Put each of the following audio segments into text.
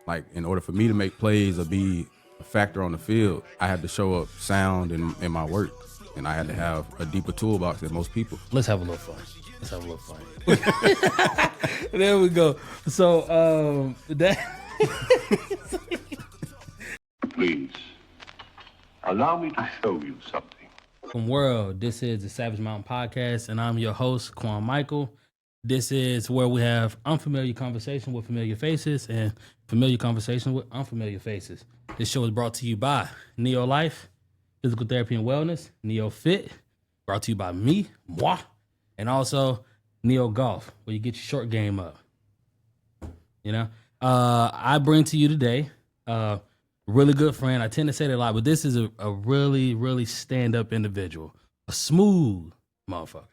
like in order for me to make plays or be a factor on the field, I had to show up sound in my work, and I had to have a deeper toolbox than most people. Let's have a little fun. There we go. So Please, allow me to show you something. From World, this is the Savage Mountain Podcast, and I'm your host, Quan Mickel. This is where we have unfamiliar conversation with familiar faces and familiar conversation with unfamiliar faces. This show is brought to you by Neo Life, Physical Therapy and Wellness, Neo Fit, brought to you by moi, and also Neo Golf, where you get your short game up. You know, I bring to you today a really good friend. I tend to say that a lot, but this is a really, really stand-up individual, a smooth motherfucker.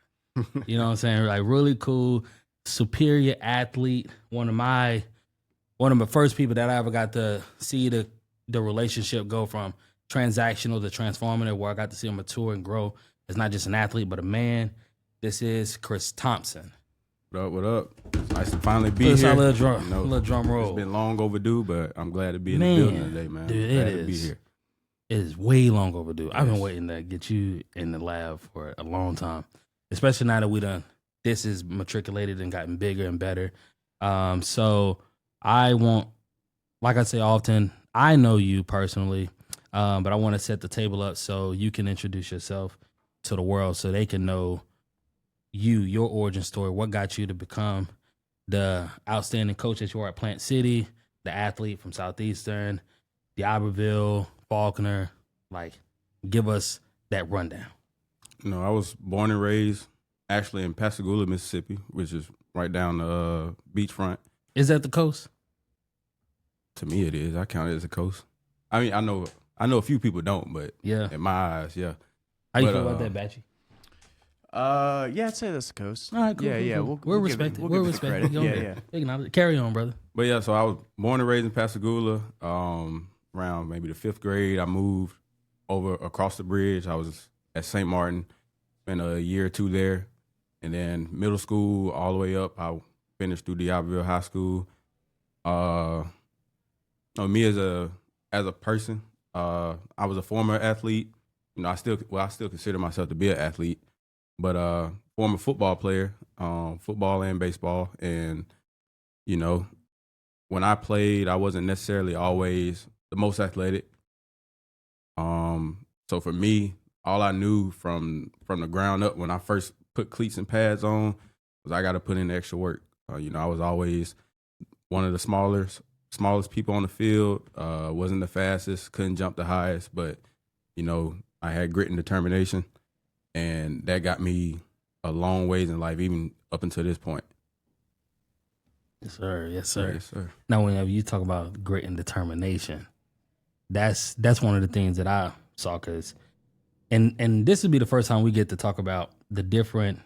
You know what I'm saying? Like really cool, superior athlete. One of the first people that I ever got to see the relationship go from transactional to transformative, where I got to see him mature and grow as not just an athlete, but a man. This is Chris Thompson. What up? It's nice to finally be here. A little drum roll. It's been long overdue, but I'm glad to be in the building today, man. Dude, glad it to is. Be here. It is way long overdue. Yes. I've been waiting to get you in the lab for a long time, especially now that this is matriculated and gotten bigger and better. So I want, like I say often, I know you personally, but I want to set the table up so you can introduce yourself to the world so they can know you, your origin story, what got you to become the outstanding coach that you are at Plant City, the athlete from Southeastern, D'Iberville, Faulkner. Like, give us that rundown. You know, I was born and raised actually in Pascagoula, Mississippi, which is right down the beachfront. Is that the coast? To me, it is. I count it as a coast. I mean, I know a few people don't, but Yeah. in my eyes, yeah. How you feel about that, Batchy? Yeah, I'd say that's the coast. All right, cool. Yeah. Cool. We'll respect it. We'll We'll give it the respect it. credit. Yeah. Carry on, brother. But yeah, so I was born and raised in Pascagoula. Around maybe the 5th grade, I moved over across the bridge. I was at St. Martin, spent a year or two there, and then middle school all the way up. I finished through D'Iberville High School. Me as a person, I was a former athlete. You know, I still consider myself to be an athlete, but former football player, football and baseball. And, you know, when I played, I wasn't necessarily always the most athletic. So for me, all I knew from the ground up when I first put cleats and pads on was I got to put in the extra work. You know, I was always one of the smallest people on the field, wasn't the fastest, couldn't jump the highest, but, you know, I had grit and determination, and that got me a long ways in life, even up until this point. Yes, sir. Yes, sir. Yes, sir. Now, whenever you talk about grit and determination, that's one of the things that I saw, and this would be the first time we get to talk about the different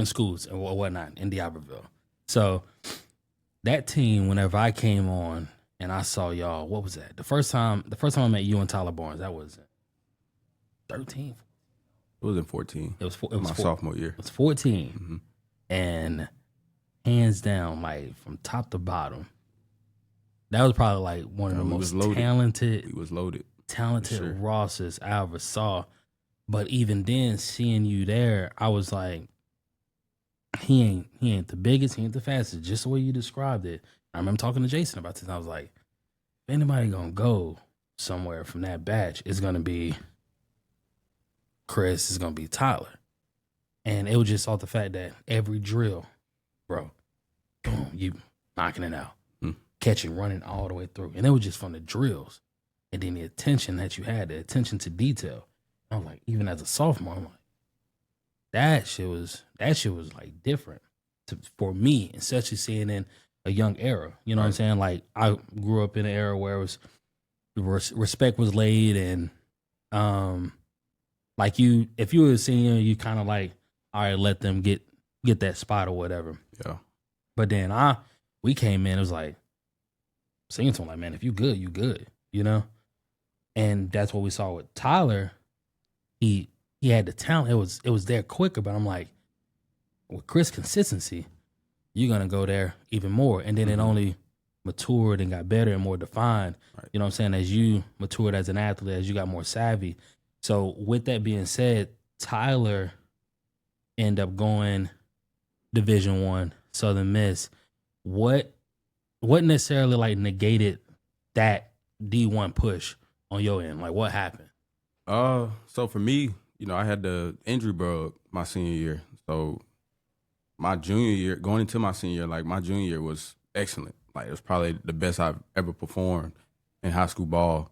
schools and whatnot in D'Iberville. So that team, whenever I came on and I saw y'all, what was that? The first time I met you and Tyler Barnes, that was 13. It was in 14. It was my sophomore year. It was 14. Mm-hmm. And hands down, like from top to bottom, that was probably like one of the most talented. We was loaded. Talented rosters I ever saw. But even then, seeing you there, I was like, he ain't the biggest, he ain't the fastest, just the way you described it. I remember talking to Jason about this, and I was like, if anybody gonna go somewhere from that batch, it's gonna be Chris, it's gonna be Tyler. And it was just off the fact that every drill, bro, boom, you knocking it out, catching, running all the way through. And it was just from the drills. And then the attention that you had, the attention to detail. I was like, even as a sophomore, I'm like, that shit was like different for me, especially seeing in a young era. You know what I'm saying? Like, I grew up in an era where it was respect was laid, and like if you were a senior, you kind of like, all right, let them get that spot or whatever. Yeah. But then we came in, it was like, singing to him like, man, if you good, you good, you know? And that's what we saw with Tyler. He had the talent. It was there quicker, but I'm like, with Chris' consistency, you're gonna go there even more. And then it only matured and got better and more defined. Right. You know what I'm saying? As you matured as an athlete, as you got more savvy. So with that being said, Tyler ended up going Division I, Southern Miss. What necessarily like negated that D1 push on your end? Like what happened? So for me, I had the injury bug my senior year. So my junior year, going into my senior year, like my junior year was excellent. Like it was probably the best I've ever performed in high school ball.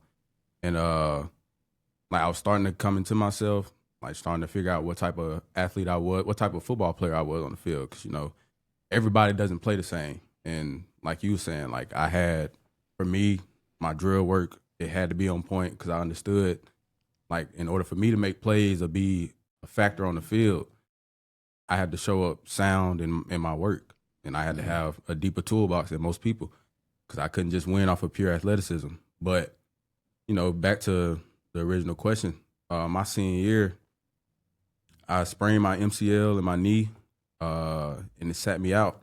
And like I was starting to come into myself, like starting to figure out what type of athlete I was, what type of football player I was on the field. Because, everybody doesn't play the same. And like you were saying, like I had, for me, my drill work, it had to be on point because I understood, like in order for me to make plays or be a factor on the field, I had to show up sound in my work. And I had to have a deeper toolbox than most people because I couldn't just win off of pure athleticism. But, back to the original question, my senior year, I sprained my MCL in my knee, and it sat me out.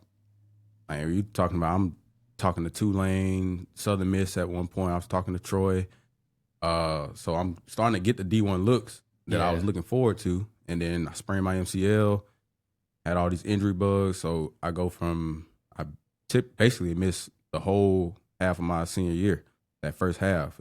Like, are you talking about? I'm talking to Tulane, Southern Miss at one point. I was talking to Troy. So I'm starting to get the D1 looks that I was looking forward to. And then I sprained my MCL, had all these injury bugs. So I go from, basically missed the whole half of my senior year, that first half.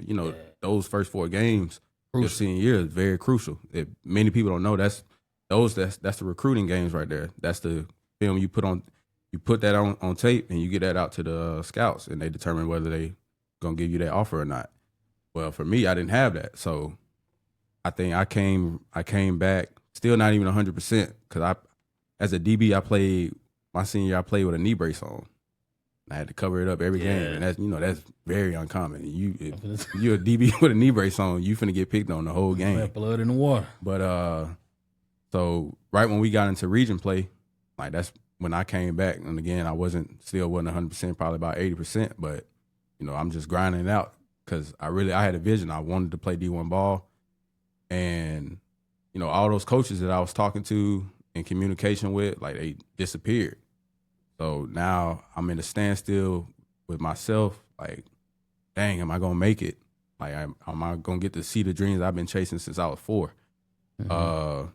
Those first 4 games, your senior year is very crucial. Many people don't know that's the recruiting games right there. That's the film you put that on tape and you get that out to the scouts and they determine whether they gonna give you that offer or not. Well, for me, I didn't have that. So I think I came back still not even 100% because as a DB, my senior year, I played with a knee brace on. I had to cover it up every game, and that's very uncommon. If you're a DB with a knee brace on, you finna get picked on the whole game. Blood in the water. But so right when we got into region play, like that's when I came back, and again, I wasn't 100%, probably about 80%, but I'm just grinding it out because I had a vision. I wanted to play D1 ball, and all those coaches that I was talking to in communication with, like they disappeared. So now I'm in a standstill with myself. Like, dang, am I gonna make it? Like, am I gonna get to see the dreams I've been chasing since I was 4? Mm-hmm.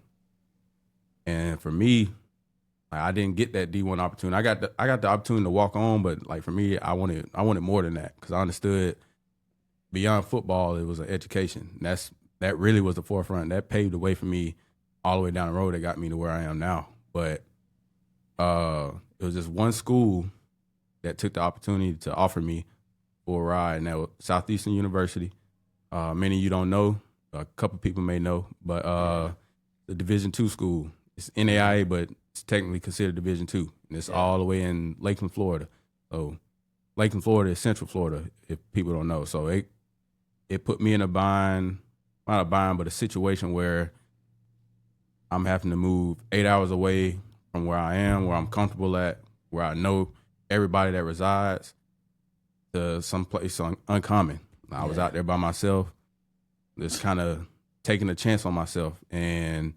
And for me, like, I didn't get that D1 opportunity. I got the opportunity to walk on, but like for me, I wanted more than that because I understood beyond football, it was an education. That really was the forefront. That paved the way for me all the way down the road. That got me to where I am now. But it was just one school that took the opportunity to offer me for a ride, and that was Southeastern University. Many of you don't know. A couple people may know, but the Division II school. It's NAIA, but it's technically considered Division II, and it's all the way in Lakeland, Florida. So Lakeland, Florida is Central Florida, if people don't know. So it put me in a bind, not a bind, but a situation where I'm having to move 8 hours away from where I am, where I'm comfortable at, where I know everybody that resides, to some place uncommon. I was out there by myself, just kind of taking a chance on myself. And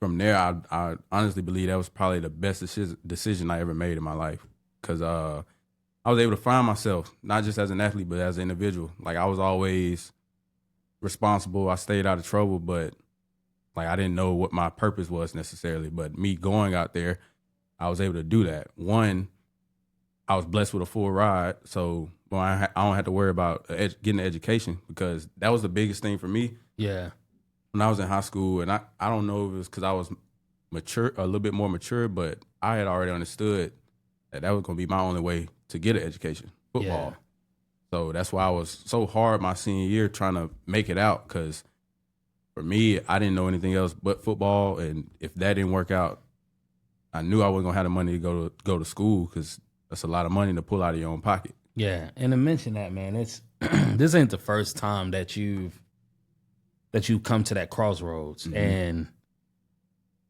from there, I honestly believe that was probably the best decision I ever made in my life because I was able to find myself, not just as an athlete, but as an individual. Like, I was always responsible. I stayed out of trouble, but like I didn't know what my purpose was necessarily. But me going out there, I was able to do that. One, I was blessed with a full ride, so I don't have to worry about getting an education because that was the biggest thing for me. Yeah. When I was in high school, and I don't know if it was because I was mature, a little bit more mature, but I had already understood that was going to be my only way to get an education, football. Yeah. So that's why I was so hard my senior year trying to make it out because for me, I didn't know anything else but football, and if that didn't work out, I knew I wasn't going to have the money to go to school because that's a lot of money to pull out of your own pocket. Yeah, and to mention that, man, it's this ain't the first time that you've come to that crossroads. Mm-hmm. And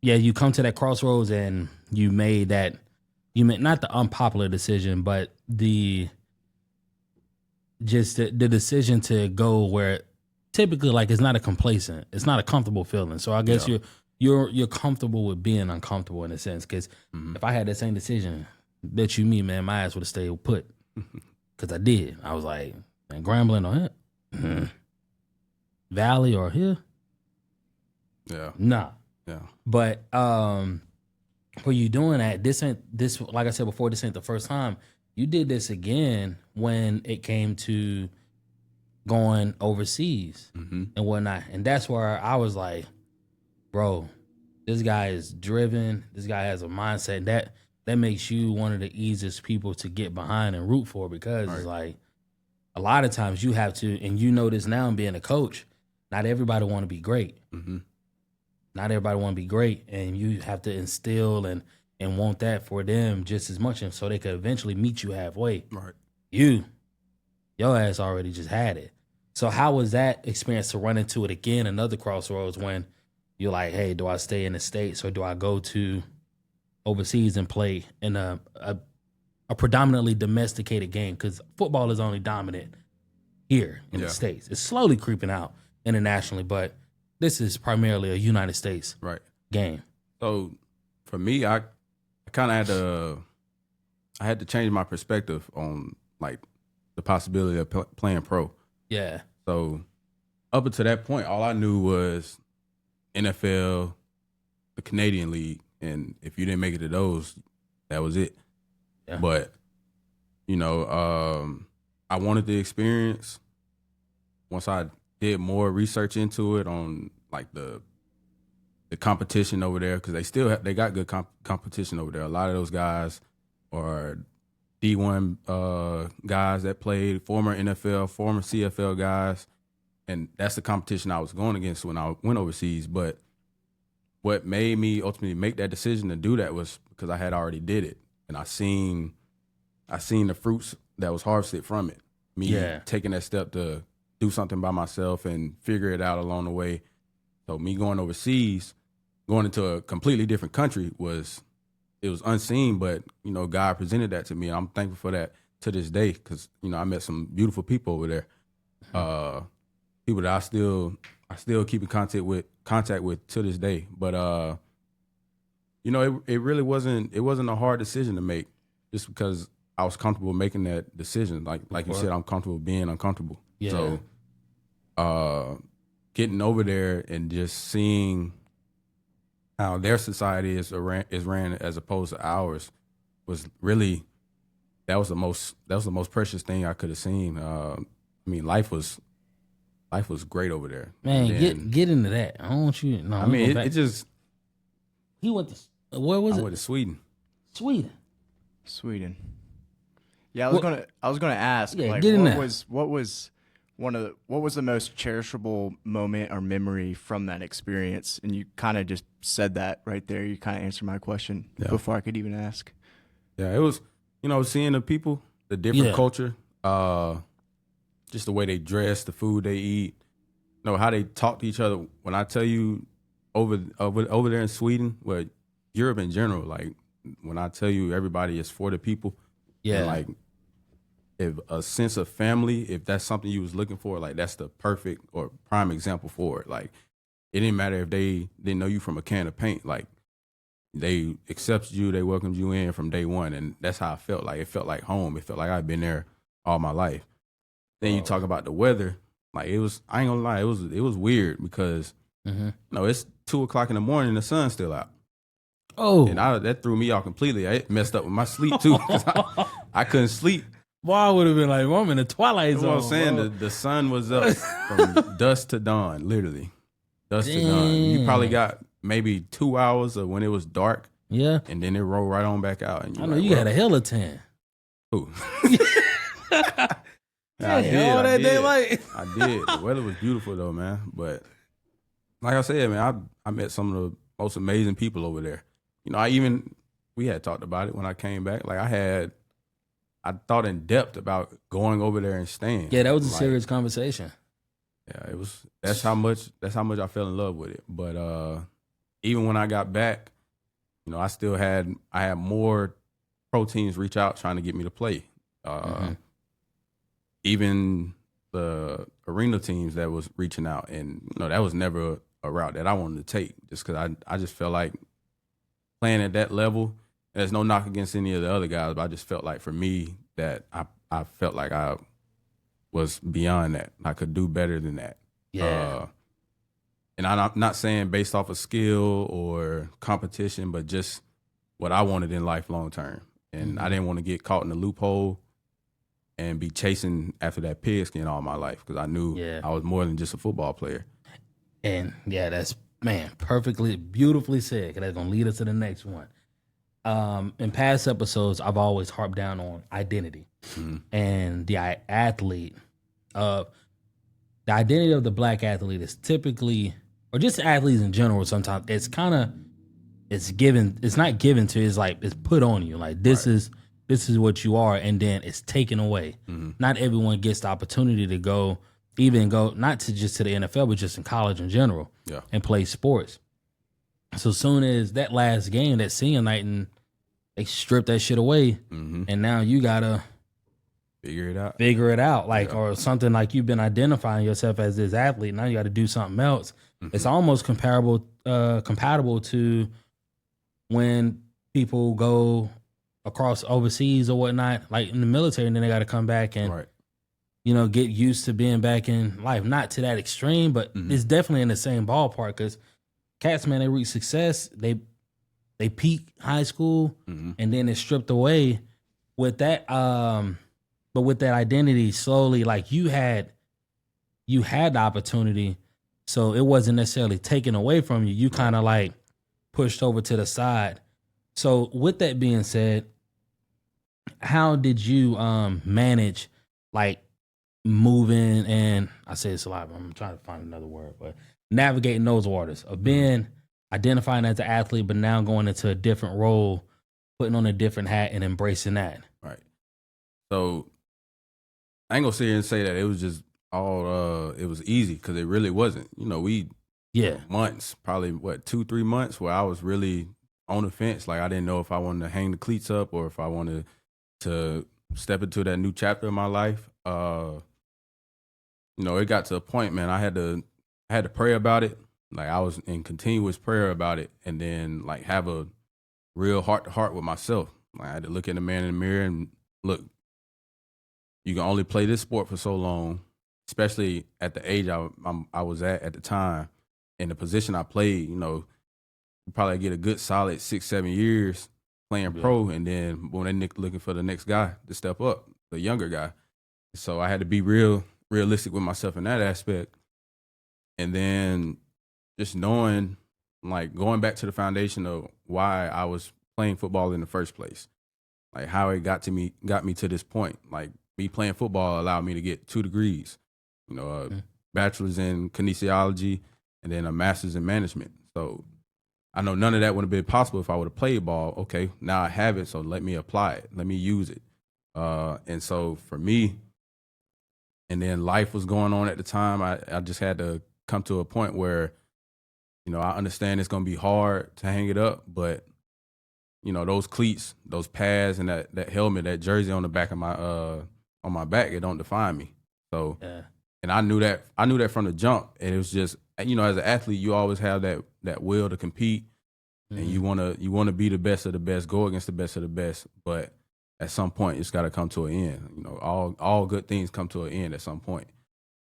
yeah, you come to that crossroads and you made not the unpopular decision, but the decision to go where typically, like, it's not it's not a comfortable feeling. So I guess you're comfortable with being uncomfortable in a sense. Because if I had that same decision that you mean, man, my ass would have stayed put. Because I did. I was like, man, Grambling or here? Valley or here? Yeah. Nah. Yeah. But for you doing that, this like I said before, this ain't the first time. You did this again when it came to going overseas and whatnot. And that's where I was like, bro, this guy is driven. This guy has a mindset that makes you one of the easiest people to get behind and root for, because it's like a lot of times you have to, and you know this now being a coach, not everybody want to be great. Not everybody want to be great, and you have to instill and want that for them just as much, and so they could eventually meet you halfway. Right. Your ass already just had it. So how was that experience to run into it again, another crossroads, when you're like, hey, do I stay in the States or do I go to overseas and play in a predominantly domesticated game? Because football is only dominant here in the States. It's slowly creeping out internationally, but this is primarily a United States game. So for me, I kind of had to change my perspective on like the possibility of playing pro. Yeah. So up until that point, all I knew was NFL, the Canadian League, and if you didn't make it to those, that was it. Yeah. But you know, I wanted the experience. Once I did more research into it on like the competition over there, because they got good competition over there. A lot of those guys are D1 guys that played, former NFL, former CFL guys, and that's the competition I was going against when I went overseas. But what made me ultimately make that decision to do that was because I had already did it, and I seen the fruits that was harvested from it. Me taking that step to do something by myself and figure it out along the way. So me going overseas, going into a completely different country was unseen, but you know, God presented that to me, and I'm thankful for that to this day, because you know, I met some beautiful people over there, people that I still keep in contact with to this day. But you know, it really wasn't a hard decision to make, just because I was comfortable making that decision. Like you said, I'm comfortable being uncomfortable. Yeah. So getting over there and just seeing how their society is ran as opposed to ours was really, that was the most precious thing I could have seen. I mean, life was great over there. Man, get into that. I don't want you. No, I mean, it just. He went to, where was it? I went to Sweden. Sweden. Yeah, I was gonna ask. Yeah, like, get in what was the most cherishable moment or memory from that experience? And you kind of just said that right there. You kind of answered my question before I could even ask. Yeah, it was, you know, seeing the people, the different culture, just the way they dress, the food they eat, you know, how they talk to each other. When I tell you over there in Sweden, well, Europe in general, like when I tell you everybody is for the people, and like if a sense of family, if that's something you was looking for, like that's the perfect or prime example for it. Like it didn't matter if they didn't know you from a can of paint, like they accepted you, they welcomed you in from day one, and that's how I felt. Like it felt like home. It felt like I'd been there all my life. Then you talk about the weather, like it was. I ain't gonna lie, it was weird because you know, it's 2:00 in the morning, and the sun's still out. Oh, and that threw me off completely. It messed up with my sleep too. I couldn't sleep. Boy, I would have been like, well, I'm in the twilight zone. You know what I'm saying? The sun was up from dusk to dawn, literally. Dusk to dawn. You probably got maybe 2 hours of when it was dark. Yeah. And then it rolled right on back out. And I know you had a hell of tan. Ooh. I did. Daylight. I did. The weather was beautiful though, man. But like I said, man, I met some of the most amazing people over there. You know, we had talked about it when I came back. Like I thought in depth about going over there and staying. Yeah, that was a serious conversation. Yeah, it was. That's how much I fell in love with it. But even when I got back, you know, I had more pro teams reach out trying to get me to play. Even the arena teams that was reaching out, and you know, that was never a route that I wanted to take, just because I just felt like playing at that level. There's no knock against any of the other guys, but I just felt like for me that I felt like I was beyond that. I could do better than that. Yeah. And I'm not saying based off of skill or competition, but just what I wanted in life long term. And I didn't want to get caught in the loophole and be chasing after that pigskin all my life, because I knew I was more than just a football player. And yeah, that's, man, perfectly, beautifully said, because that's going to lead us to the next one. In past episodes, I've always harped down on identity and the athlete. The identity of the black athlete is typically, or just athletes in general, sometimes it's kind of, it's given, it's not given to you, it's like, it's put on you. Like, this is what you are, and then it's taken away. Not everyone gets the opportunity to go, not to just to the NFL, but just in college in general, and play sports. So soon as that last game, that senior night, and they strip that shit away, and now you gotta figure it out, like, or something, like you've been identifying yourself as this athlete. Now you got to do something else. It's almost compatible to when people go across overseas or whatnot, like in the military, and then they got to come back and get used to being back in life. Not to that extreme, but it's definitely in the same ballpark, because cats, man, they reach success, they peak high school, and then it's stripped away with that. But with that identity, slowly, like you had the opportunity, so it wasn't necessarily taken away from you. You kind of like pushed over to the side. So with that being said, how did you manage like moving, and I say this a lot, but I'm trying to find another word, but navigating those waters of being identifying as an athlete, but now going into a different role, putting on a different hat and embracing that. Right. So I ain't gonna sit here and say that it was just all it was easy, because it really wasn't. Months, probably 2-3 months where I was really on the fence. Like, I didn't know if I wanted to hang the cleats up or if I wanted to step into that new chapter of my life. It got to a point, man, I had to pray about it. Like, I was in continuous prayer about it, and then like have a real heart to heart with myself. Like, I had to look at the man in the mirror and look, you can only play this sport for so long, especially at the age I was at the time, and the position I played. You probably get a good solid 6-7 years playing pro, and then when they looking for the next guy to step up, the younger guy. So I had to be realistic with myself in that aspect, and then just knowing, like, going back to the foundation of why I was playing football in the first place, like how it got me to this point. Like, me playing football allowed me to get 2 degrees, a bachelor's in kinesiology and then a master's in management. So I know none of that would have been possible if I would have played ball. Okay, now I have it, so let me apply it. Let me use it. And so for me, and then life was going on at the time, I just had to come to a point where, I understand it's going to be hard to hang it up, but, those cleats, those pads, and that helmet, that jersey on the back of my back, it don't define me. So, and I knew that from the jump. And it was just, as an athlete, you always have that will to compete, and you want to be the best of the best, go against the best of the best. But at some point, it's got to come to an end. All good things come to an end at some point.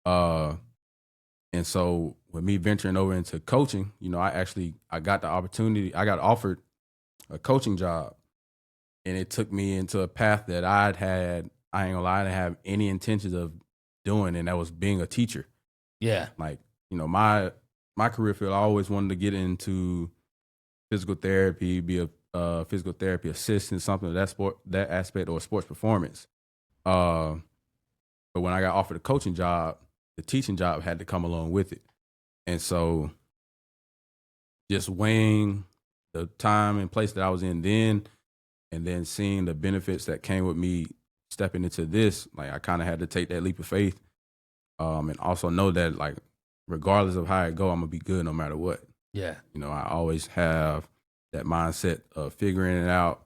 And so with me venturing over into coaching, I got the opportunity. I got offered a coaching job, and it took me into a path that I ain't gonna lie, I didn't have any intentions of doing, and that was being a teacher. Yeah. Like, my career field, I always wanted to get into physical therapy, be a physical therapy assistant, something of that aspect, or sports performance. But when I got offered a coaching job, the teaching job had to come along with it. And so just weighing the time and place that I was in then, and then seeing the benefits that came with me stepping into this, like, I kind of had to take that leap of faith, and also know that, like, regardless of how it go, I'm gonna be good no matter what. Yeah. I always have that mindset of figuring it out,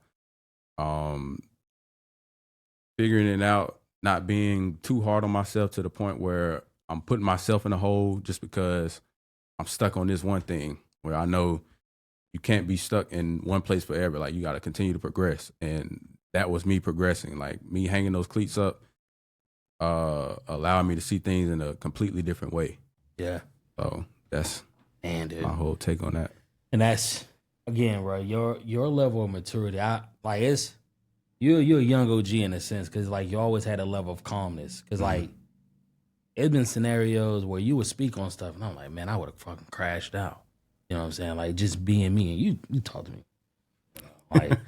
not being too hard on myself to the point where I'm putting myself in a hole just because I'm stuck on this one thing, where I know you can't be stuck in one place forever. Like, you got to continue to progress. And that was me progressing. Like, me hanging those cleats up allowing me to see things in a completely different way. Yeah. So that's And dude, my whole take on that. and that's again, bro. Your level of maturity. It's you're a young OG in a sense because like you always had a level of calmness. Because like it's been scenarios where you would speak on stuff and I'm like, man, I would have fucking crashed out. You know what I'm saying? Like just being me and you talk to me. Like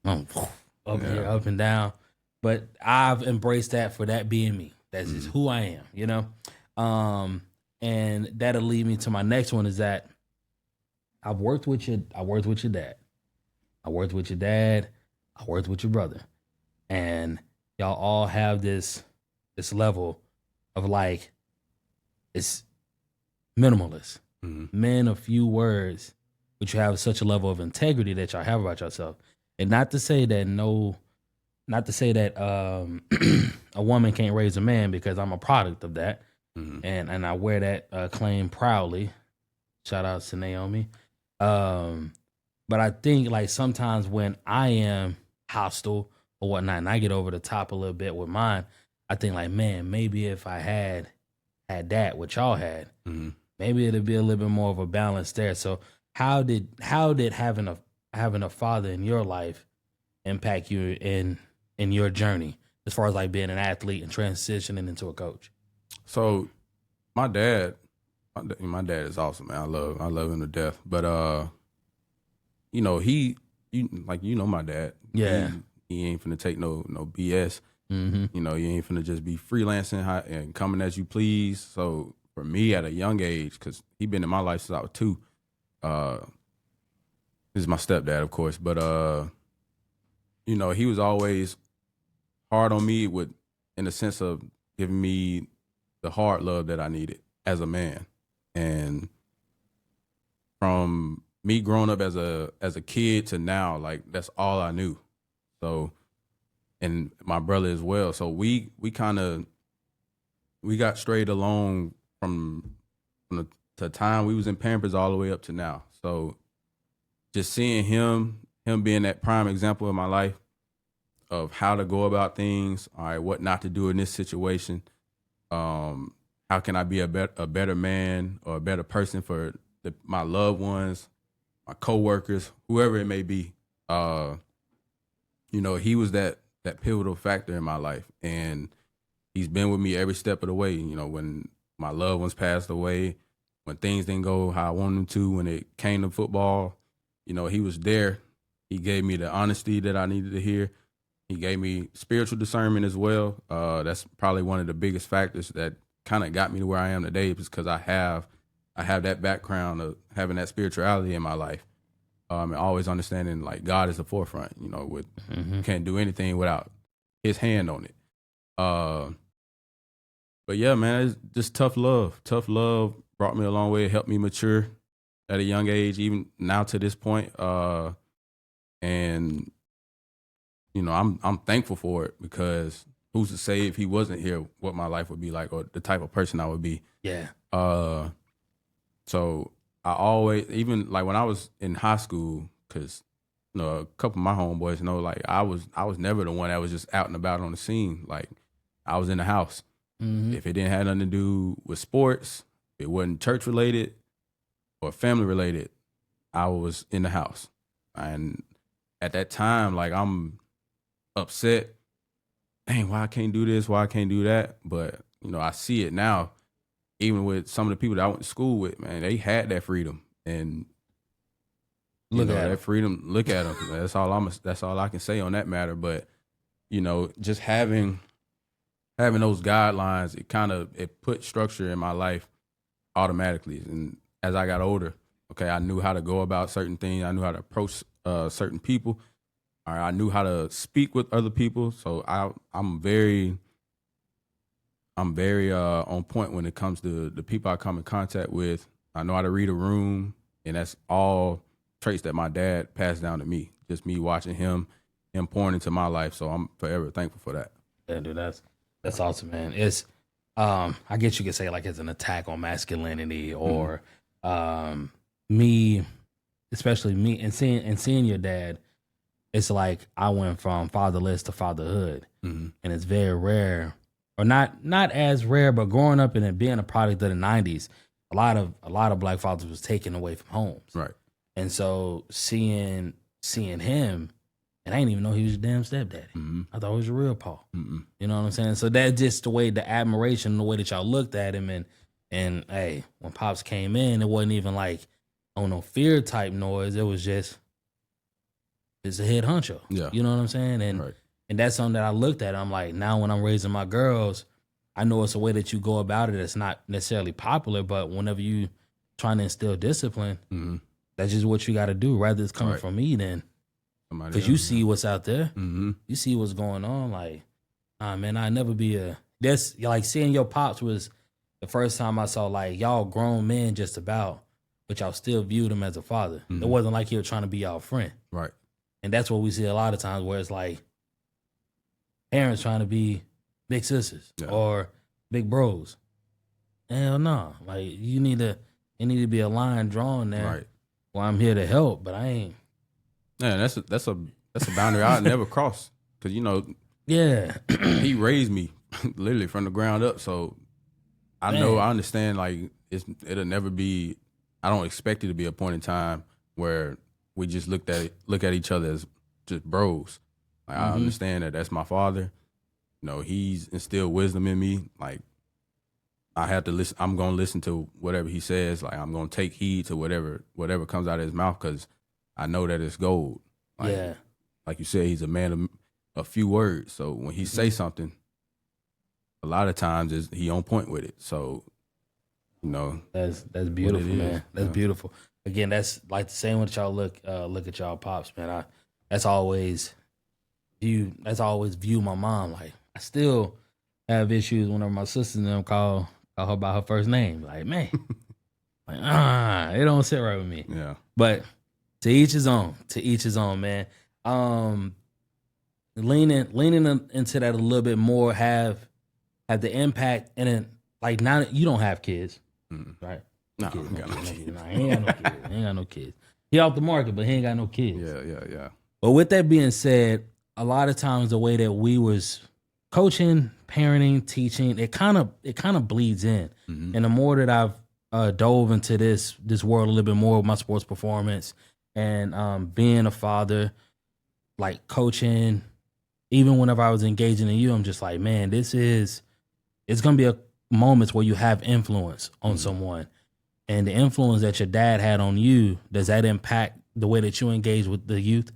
I'm up here, up and down. But I've embraced that for that being me. That's just who I am, you know? And that'll lead me to my next one is that I worked with your dad. I worked with your dad. I worked with your brother. And y'all all have this level of like, it's minimalist. Men of few words, but you have such a level of integrity that y'all have about yourself. And not to say that a woman can't raise a man because I'm a product of that. And I wear that claim proudly. Shout out to Naomi. But I think like sometimes when I am hostile or whatnot, and I get over the top a little bit with mine, I think like, man, maybe if I had that, what y'all had, maybe it'd be a little bit more of a balance there. So how did having a father in your life impact you in your journey as far as like being an athlete and transitioning into a coach? So my dad is awesome, man. I love him to death. But you know, my dad. Yeah. He ain't finna take no BS. You know, you ain't finna just be freelancing and coming as you please. So for me at a young age, because he been in my life since I was 2. This is my stepdad, of course, but you know, he was always hard on me in the sense of giving me the hard love that I needed as a man. And from me growing up as a kid to now, like that's all I knew. So, and my brother as well. So we got straight along from the time we was in Pampers all the way up to now. So just seeing him being that prime example in my life of how to go about things, all right, what not to do in this situation, how can I be a better man or a better person for my loved ones, my coworkers, whoever it may be. You know, he was that pivotal factor in my life, and he's been with me every step of the way. You know, when my loved ones passed away, when things didn't go how I wanted them to, when it came to football, you know, he was there. He gave me the honesty that I needed to hear. He gave me spiritual discernment as well. That's probably one of the biggest factors that kind of got me to where I am today, because I have that background of having that spirituality in my life. And always understanding like God is the forefront, you know, you can't do anything without his hand on it. But yeah, man, it's just tough love. Tough love brought me a long way. It helped me mature at a young age, even now to this point. And you know, I'm thankful for it, because who's to say if he wasn't here, what my life would be like, or the type of person I would be. Yeah. So I always, even like when I was in high school, because you know, a couple of my homeboys know, like I was never the one that was just out and about on the scene. Like I was in the house. If it didn't have nothing to do with sports, it wasn't church related or family related, I was in the house. And at that time, like I'm upset. Dang, why I can't do this? Why I can't do that? But you know, I see it now. Even with some of the people that I went to school with, man, they had that freedom, and look at that freedom. Look at them. That's all I can say on that matter. But you know, just having those guidelines, it put structure in my life automatically. And as I got older, okay, I knew how to go about certain things. I knew how to approach certain people. I knew how to speak with other people. So I'm very on point when it comes to the people I come in contact with. I know how to read a room, and that's all traits that my dad passed down to me. Just me watching him pouring into my life. So I'm forever thankful for that. Yeah, dude, that's awesome, man. It's I guess you could say like it's an attack on masculinity, or me, especially me, and seeing your dad. It's like I went from fatherless to fatherhood, and it's very rare or not as rare, but growing up and it being a product of the 90s, a lot of black fathers was taken away from homes. Right. And so seeing him, and I didn't even know he was your damn stepdaddy. Mm-hmm. I thought he was a real Paul. Mm-hmm. You know what I'm saying? So that's just the way, the admiration, the way that y'all looked at him. And hey, when Pops came in, it wasn't even like on no fear type noise. It was just a head honcho. Yeah. You know what I'm saying? And that's something that I looked at. I'm like, now when I'm raising my girls, I know it's a way that you go about it. It's not necessarily popular, but whenever you trying to instill discipline, Mm-hmm. that's just what you got to do. Rather it's coming from me than, because you see what's out there. Mm-hmm. You see what's going on. Like, man, I'd never be that's like seeing your pops was the first time I saw like y'all grown men just about, but y'all still viewed him as a father. Mm-hmm. It wasn't like he was trying to be y'all friend. Right. And that's what we see a lot of times where it's like parents trying to be big sisters or big bros. Hell no. Like it need to be a line drawn there. Right. Well, I'm here to help, but I ain't. Yeah, that's a boundary I'd never cross. Cause yeah, he raised me literally from the ground up. So I understand like it'll never be, I don't expect it to be a point in time where we just look at each other as just bros. Like I understand that that's my father. He's instilled wisdom in me. Like I have to listen. I'm gonna listen to whatever he says. Like I'm gonna take heed to whatever comes out of his mouth because I know that it's gold. Like you said, he's a man of a few words. So when he say something, a lot of times he on point with it. So that's beautiful, man. That's beautiful. Again, that's like the same when y'all look at y'all pops, man. That's always view my mom. Like I still have issues whenever my sisters and them call her by her first name. Like, man, it don't sit right with me. Yeah. But to each his own. To each his own, man. Leaning into that a little bit more have the impact, and then like now you don't have kids, right? No, I ain't got no kids. He ain't got no kids. He off the market, but he ain't got no kids. Yeah. But with that being said, a lot of times the way that we was coaching, parenting, teaching, it kind of bleeds in. Mm-hmm. And the more that I've dove into this world a little bit more with my sports performance and being a father, like coaching, even whenever I was engaging in you, I'm just like, man, it's gonna be a moments where you have influence on someone. And the influence that your dad had on you, does that impact the way that you engage with the youth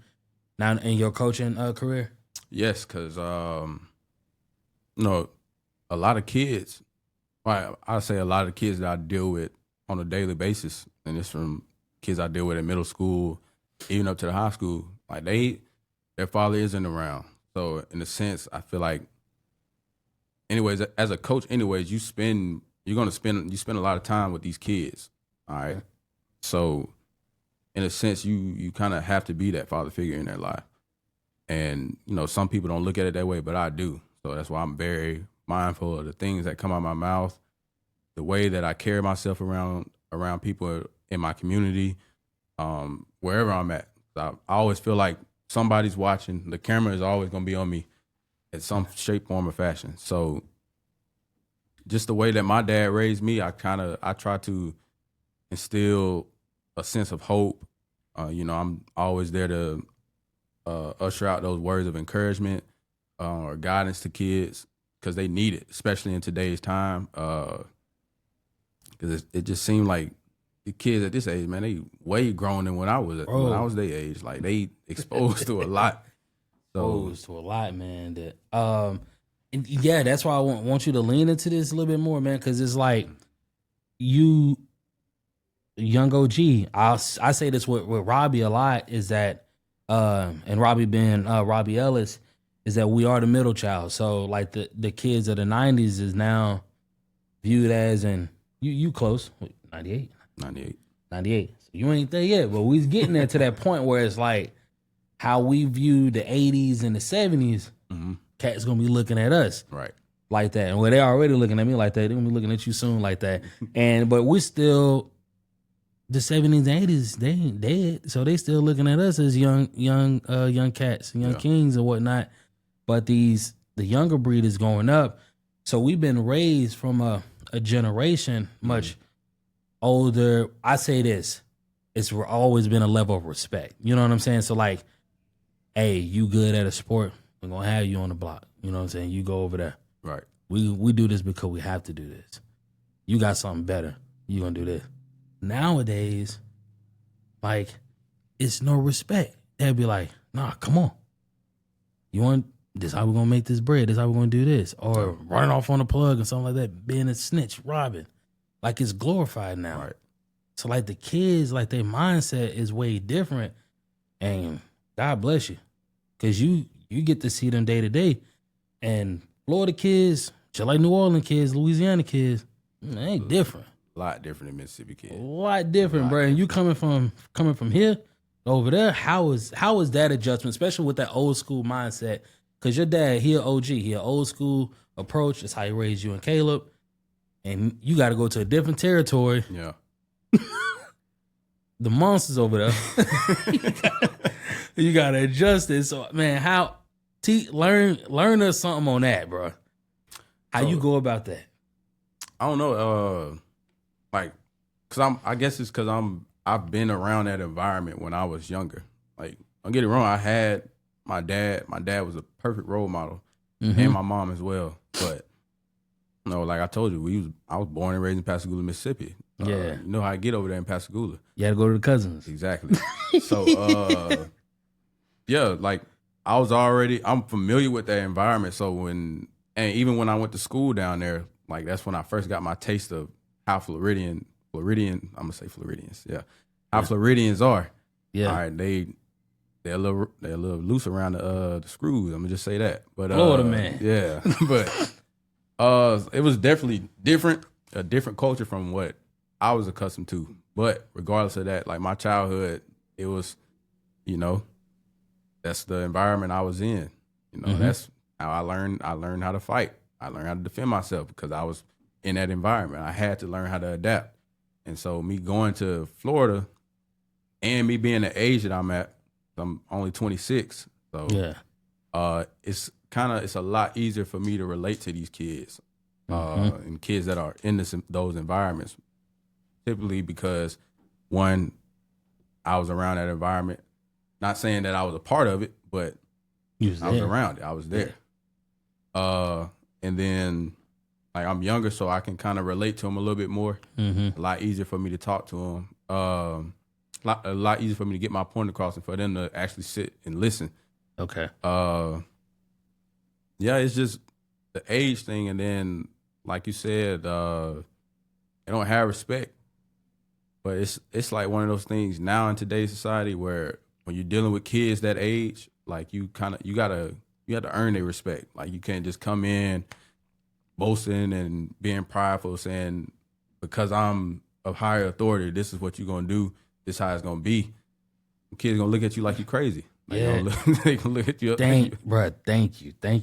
now in your coaching career? Yes, because a lot of kids, I say a lot of kids that I deal with on a daily basis, and it's from kids I deal with in middle school, even up to the high school, like their father isn't around. So in a sense, I feel like, anyways, as a coach, anyways, you spend a lot of time with these kids. All right. So in a sense, you kind of have to be that father figure in their life. And, some people don't look at it that way, but I do. So that's why I'm very mindful of the things that come out of my mouth, the way that I carry myself around people in my community, wherever I'm at. I always feel like somebody's watching. The camera is always going to be on me in some shape, form, or fashion. So just the way that my dad raised me, I try to instill a sense of hope. I'm always there to usher out those words of encouragement or guidance to kids because they need it, especially in today's time. Because it just seemed like the kids at this age, man, they way grown than when I was their age. Like they exposed to a lot. Exposed to a lot, man. And yeah, that's why I want you to lean into this a little bit more, man, because it's like you, young OG. I say this with Robbie a lot is that, and Robbie being Robbie Ellis, is that we are the middle child. So like the kids of the 90s is now viewed as, and you close, 98. So you ain't there yet, but we's getting there to that point where it's like how we view the 80s and the 70s. Mm-hmm. Cats gonna be looking at us right like that, and well, they're already looking at me like that. They're gonna be looking at you soon like that. But we're still the 70s and 80s. They ain't dead, so they still looking at us as young cats, young kings and whatnot. But the younger breed is going up, So we've been raised from a generation much older. I say this, it's always been a level of respect. You know what I'm saying? So like, hey, you good at a sport, we're going to have you on the block. You know what I'm saying? You go over there. Right. We do this because we have to do this. You got something better, you going to do this. Nowadays, like, it's no respect. They'll be like, nah, come on. You want this? How we gonna make this bread? This how we gonna do this? Or running off on a plug and something like that, being a snitch, robbing. Like, it's glorified now. Right. So like the kids, like their mindset is way different. And God bless you. Cause you get to see them day to day. And Florida kids, just like New Orleans kids, Louisiana kids, they ain't different. A lot different than Mississippi kids. A lot different, bro. And you coming from here over there, how is that adjustment, especially with that old school mindset? Because your dad, he an OG, he an old school approach. That's how he raised you and Caleb. And you got to go to a different territory. Yeah. The monsters over there. You got to adjust it. So, man, learn us something on that, bro. How you go about that? I don't know. Like, I guess it's because I've been around that environment when I was younger. Like, don't get it wrong, I had my dad. My dad was a perfect role model, and my mom as well. But you know, like I told you, I was born and raised in Pascagoula, Mississippi. Yeah, you know how I get over there in Pascagoula. You had to go to the cousins. Exactly. So, yeah, like I'm familiar with that environment. So even when I went to school down there, like that's when I first got my taste of how Floridian, I'm gonna say Floridians, yeah. How Floridians are. Yeah. All right, they're a little loose around the screws. I'm gonna just say that. But Florida man. Yeah. But it was definitely a different culture from what I was accustomed to. But regardless of that, like my childhood, it was, you know, that's the environment I was in. You know, that's how I learned how to fight. I learned how to defend myself because I was in that environment. I had to learn how to adapt. And so me going to Florida and me being the age that I'm at, I'm only 26. So yeah, it's a lot easier for me to relate to these kids and kids that are in those environments. Typically because, one, I was around that environment. Not saying that I was a part of it, but I was around it. I was there. Yeah. And then, like, I'm younger, so I can kind of relate to them a little bit more. A lot easier for me to talk to them. A lot easier for me to get my point across and for them to actually sit and listen. Okay. Yeah, it's just the age thing, and then, like you said, they don't have respect. But it's like one of those things now in today's society where when you're dealing with kids that age, like you have to earn their respect. Like you can't just come in boasting and being prideful, saying because I'm of higher authority, this is what you're gonna do. This is how it's gonna be. The kids gonna look at you like you're crazy. Like, yeah, they gonna look at you. Thank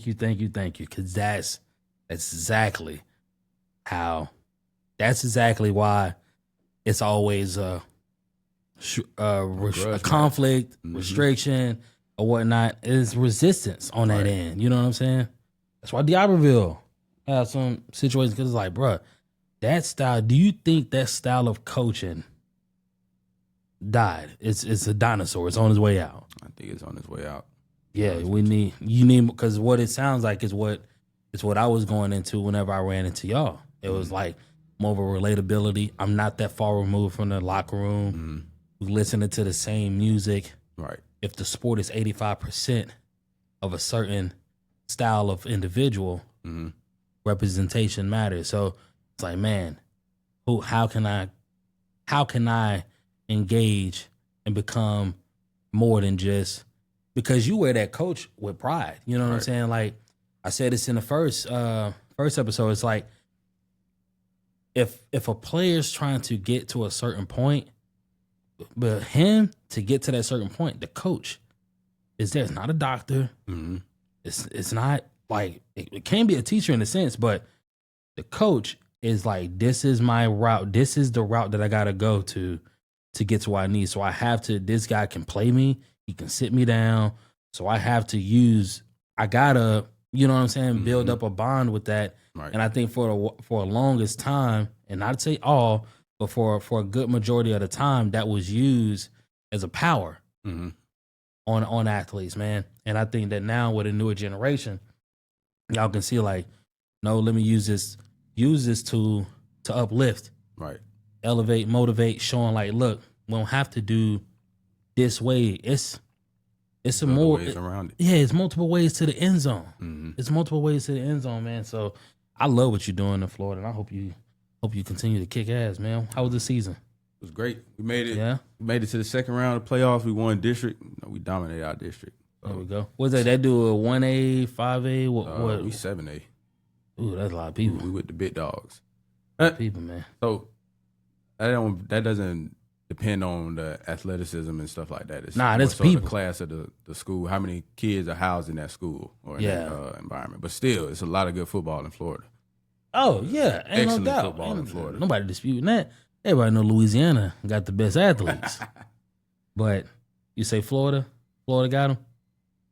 you, because that's exactly how. That's exactly why it's always a conflict, restriction, or whatnot. Is resistance on that end. You know what I'm saying? That's why D'Iberville have some situations because it's like, bro, that style. Do you think that style of coaching died? It's a dinosaur. It's on its way out. I think it's on its way out. Yeah, you need because what it sounds like is what I was going into whenever I ran into y'all. It was like more of a relatability. I'm not that far removed from the locker room. We listening to the same music. Right. If the sport is 85% of a certain style of individual, representation matters. So it's like, man, how can I engage and become more than just because you wear that coach with pride. You know what I'm saying? Like I said this in the first episode. It's like if a player's trying to get to a certain point, but him to get to that certain point, the coach is there. It's not a doctor. It's not like it can be a teacher in a sense, but the coach is like, this is my route. This is the route that I gotta go to get to what I need. So I have to. This guy can play me. He can sit me down. So I have to use. I gotta. You know what I'm saying? Build up a bond with that Right. And I think for the longest time, and not to say all, but for a good majority of the time, that was used as a power on athletes, man. And I think that now with a newer generation, y'all can see like, no, let me use this to uplift, Right. elevate, motivate, showing like, look, we don't have to do this way. It's a more ways around it. Yeah, it's multiple ways to the end zone. It's multiple ways to the end zone, man. So I love what you're doing in Florida, and I hope you continue to kick ass, man. How was the season? It was great. We made it. Yeah. We made it to the second round of playoffs. We won district. We dominated our district. So, There we go. What's that? They do a 1A, 5A? What? We 7A. Ooh, that's a lot of people. We with the big dogs. People, man. So that doesn't depend on the athleticism and stuff like that. It's Nah, that's more so people. the class of the school. How many kids are housed in that school or in Yeah. that environment? But still, it's a lot of good football in Florida. Oh, yeah. Ain't Excellent no doubt. football in Florida. Nobody disputing that. Everybody know Louisiana got the best athletes. But you say Florida? Florida got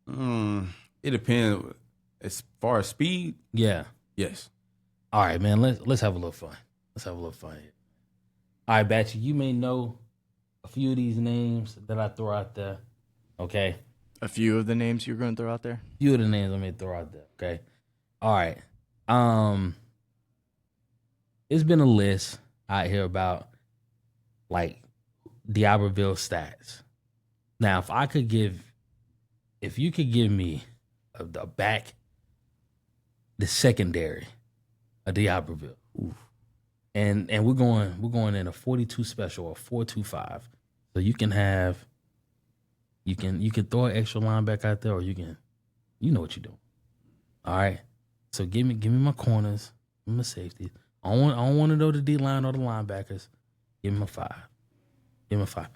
them? It depends. As far as speed, Yeah. yes. All right, man. Let's have a little fun. Let's have a little fun here. All right, Batchy, you may know a few of these names that I throw out there. Okay. A few of the names you're going to throw out there? Few of the names I may throw out there. Okay. All right. It's been a list out here about like D'Iberville stats. Now, if you could give me the secondary of D'Iberville, and we're going in a 42 special or 4-2-5, so you can throw an extra linebacker out there, or you know what you're doing. All right, so give me my corners, give me my safeties. I don't want to know the D line or the linebackers. Give me a 5. Give me a 5.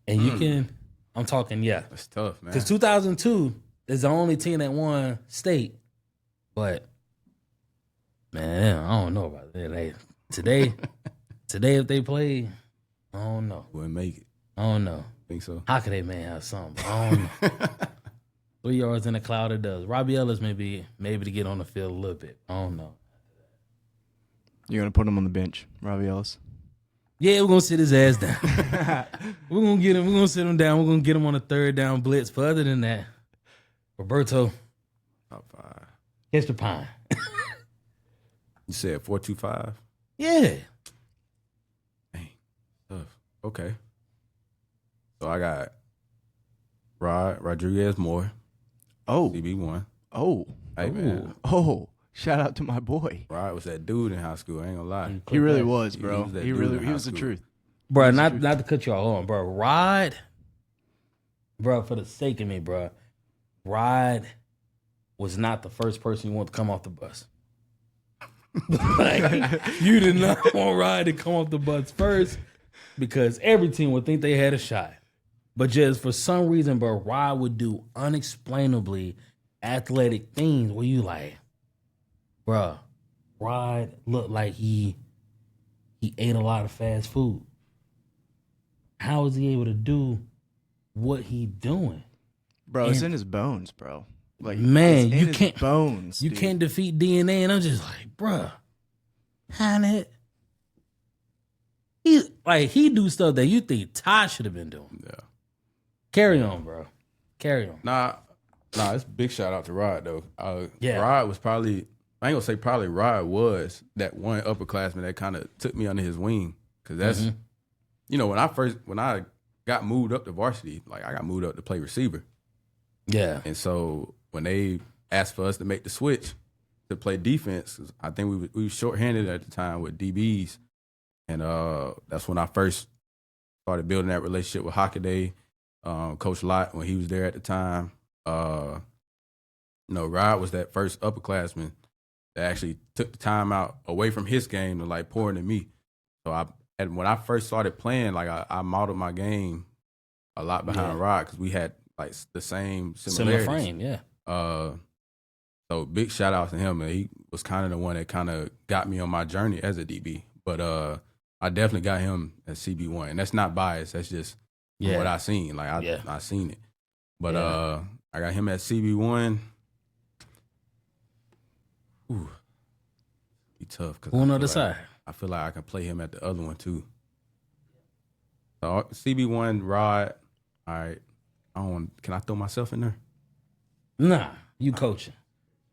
And you can. I'm talking, yeah. That's tough, man. Because 2002 is the only team that won state. But, man, I don't know about that. Today, if they play, I don't know. Wouldn't make it. I don't know. Think so. How could they, man, have something? I don't know. 3 yards in the cloud, it does. Robbie Ellis maybe to get on the field a little bit. I don't know. You're going to put him on the bench, Robbie Ellis? Yeah, we're going to sit his ass down. We're going to get him. We're going to sit him down. We're going to get him on a third down blitz. But other than that, Roberto, Top 5. catch the pine. You said 4-2-5? Yeah. Dang. Tough. Okay. So I got Rodriguez Moore, Oh. CB1. Oh. Hey, man. Oh. Shout out to my boy. Rod was that dude in high school. I ain't gonna lie. He really was, bro. was that He dude in high was the school. truth. Bro, not to cut you all on, bro. Rod, bro, for the sake of me, bro, Rod was not the first person you want to come off the bus. Like, you did not want Rod to come off the bus first because every team would think they had a shot. But just for some reason, bro, Rod would do unexplainably athletic things where you like, bro, Rod looked like he ate a lot of fast food. How is he able to do what he doing? Bro, it's in his bones, bro. Like, Man, it's in you his can't- bones. You dude. can't defeat DNA, and I'm just like, bruh, how that? He do stuff that you think Ty should have been doing. Yeah. Carry on, bro. Carry on. Nah, it's a big shout out to Rod though. Yeah. Rod was probably, I ain't gonna say probably Rod was that one upperclassman that kind of took me under his wing. Cause that's, you know, when I got moved up to varsity, like I got moved up to play receiver. Yeah. And so when they asked for us to make the switch to play defense, 'cause I think we were shorthanded at the time with DBs. And that's when I first started building that relationship with Hockaday, Coach Lott when he was there at the time. Rod was that first upperclassman that actually took the time out away from his game to like pour into me. So when I first started playing, like I modeled my game a lot behind Rod because we had like the same Similar similarities. frame, yeah. So big shout out to him. And he was kind of the one that kind of got me on my journey as a DB. But I definitely got him as CB1, and that's not biased. That's just from what I seen. Like I seen it. But I got him at CB1. Ooh, be tough. Who on the other side? I feel like I can play him at the other one too. So CB1, Rod. All right. Can I throw myself in there? Nah, you coaching.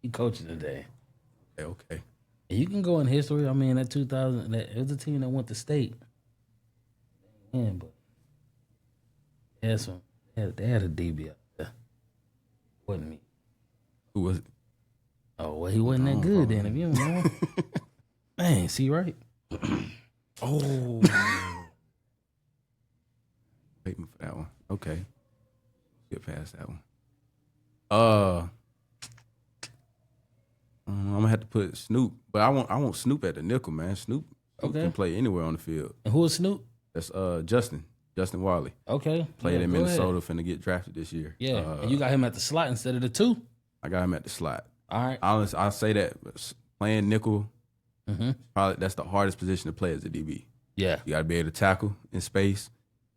You coaching today. Okay. And you can go in history. I mean, that 2000, it was a team that went to state. Yeah, but they had a DB out there. Wasn't me. Who was it? Oh, well, he wasn't that good then, if you don't know. Man, see, right? Oh. Waiting for that one. Okay. Get past that one. I'm gonna have to put Snoop, but I want Snoop at the nickel, man. Snoop can play anywhere on the field. And who is Snoop? That's Justin Wiley. Okay. Played in Minnesota, ahead. finna get drafted this year. Yeah, and you got him at the slot instead of the 2? I got him at the slot. All right. Honestly, I say that playing nickel, probably that's the hardest position to play as a DB. Yeah. You got to be able to tackle in space.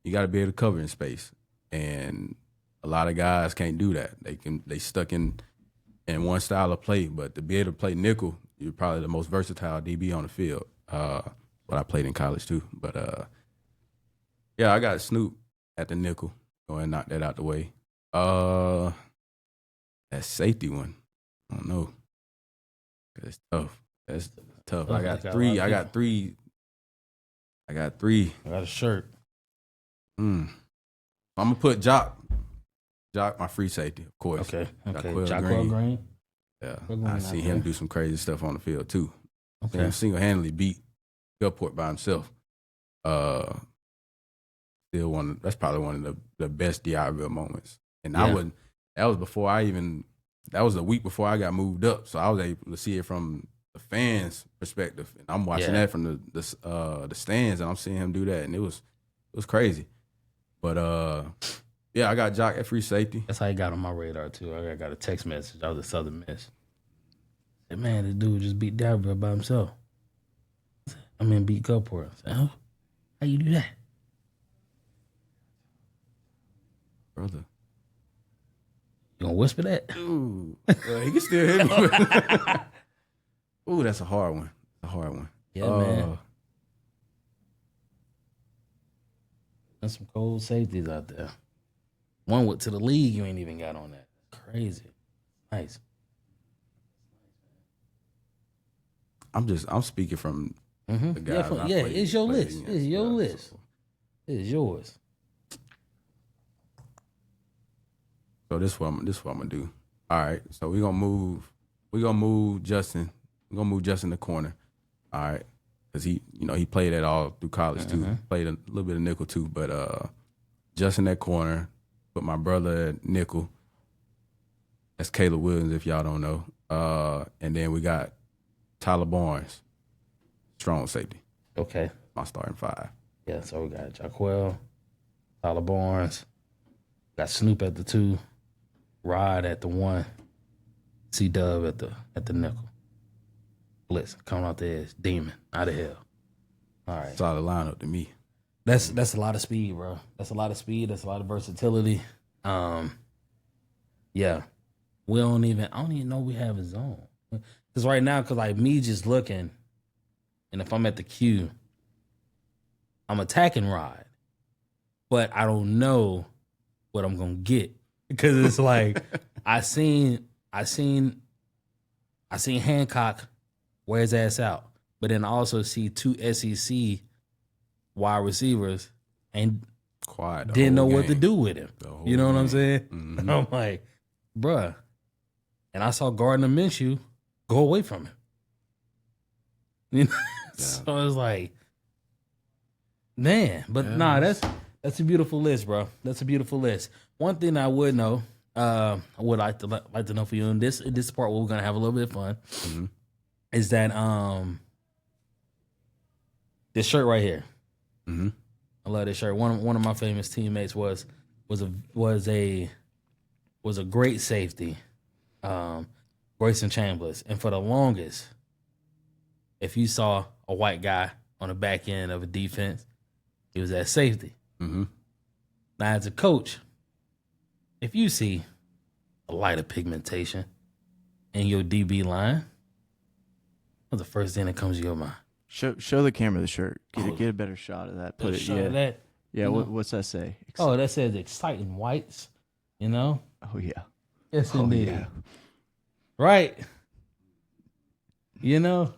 You got to be able to cover in space, and a lot of guys can't do that. They stuck in one style of play, but to be able to play nickel, you're probably the most versatile DB on the field. But I played in college too. But yeah, I got Snoop at the nickel. Go ahead and knock that out the way. That safety one, I don't know. It's tough. That's tough. I got three. I got a shirt. I'm gonna put Jock, my free safety, of course. Okay. Jacquel Green. Yeah, I see him do some crazy stuff on the field too. Okay. Him single-handedly beat Gulfport by himself. That's probably one of the best DIVille moments. And that was before that was a week before I got moved up. So I was able to see it from the fans' perspective. And I'm watching that from the stands, and I'm seeing him do that, and it was crazy. But I got Jock at free safety. That's how he got on my radar too. I got a text message. I was a Southern Miss. Said, man, this dude just beat Dalville by himself. Beat Gulfport. I said, oh, how you do that? Brother. You gonna whisper that? Ooh. He can still hit me. Ooh, that's a hard one. Yeah, man. There's some cold safeties out there. One went to the league, you ain't even got on that. Crazy. Nice. I'm speaking from the guys. It's your list. It's your list. It's yours. So this what I'm gonna do. All right. So we're gonna move Justin. We're gonna move Justin to corner. All right. Because he played that all through college too. Played a little bit of nickel too. But Justin at corner. Put my brother at nickel. That's Caleb Williams, if y'all don't know. And then we got Tyler Barnes, strong safety. Okay. My starting 5. Yeah, so we got Jacquel, Tyler Barnes, got Snoop at the 2, Rod at the 1, C-Dub at the nickel. Blitz coming out the edge, Demon out of hell. All right. Solid lineup to me. That's a lot of speed, bro. That's a lot of speed. That's a lot of versatility. Yeah. I don't even know we have a zone. Because right now, me just looking, and if I'm at the Q, I'm attacking Rod. But I don't know what I'm going to get. Because it's like, I seen Hancock wear his ass out. But then I also see 2 SEC wide receivers and quiet. Didn't know what to do with him. You know what I'm saying? Mm-hmm. I'm like, bruh. And I saw Gardner Minshew go away from him. You know? So I was like, man. But nah, that's a beautiful list, bro. That's a beautiful list. One thing I would know, I would like to know for you, and this part where we're gonna have a little bit of fun, is that this shirt right here. Mm-hmm. I love this shirt. One of my famous teammates was a great safety, Grayson Chambers, and for the longest, if you saw a white guy on the back end of a defense, he was at safety. Mm-hmm. Now, as a coach, if you see a lighter pigmentation in your DB line, What's the first thing that comes to your mind? Show the camera the shirt. Get a better shot of that. Put it. Show Yeah. that. Yeah. What's that say? Oh, that says exciting whites. You know. Oh yeah. Yes, Oh indeed. yeah. Right. You know.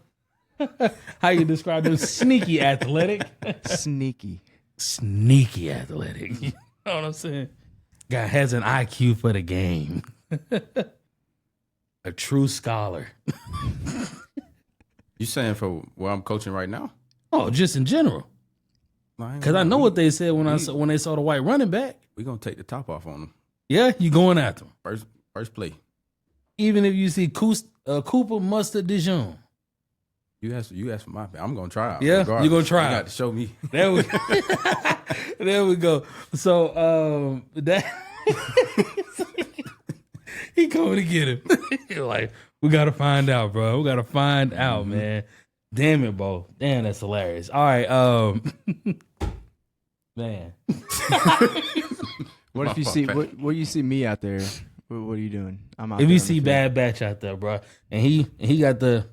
How you describe them? Sneaky athletic. Sneaky. Sneaky athletic. You know what I'm saying? Guy has an IQ for the game. A true scholar. You saying for where I'm coaching right now? Oh, just in general. Because I know what they said when they saw the white running back. We're going to take the top off on them. Yeah, you going after him. First play. Even if you see Cooper Mustard Dijon. You asked for my I'm going to try out. Yeah, you're going to try You out. got to show me. There we go. There we go. So, that... he coming to get him. You're like, we got to find out, bro. We got to find out, man. Damn it, bro. Damn, that's hilarious. All right, man. What if you see what you see me out there? What are you doing? I'm out If there you on see the field. Bad Batch out there, bro, and he got the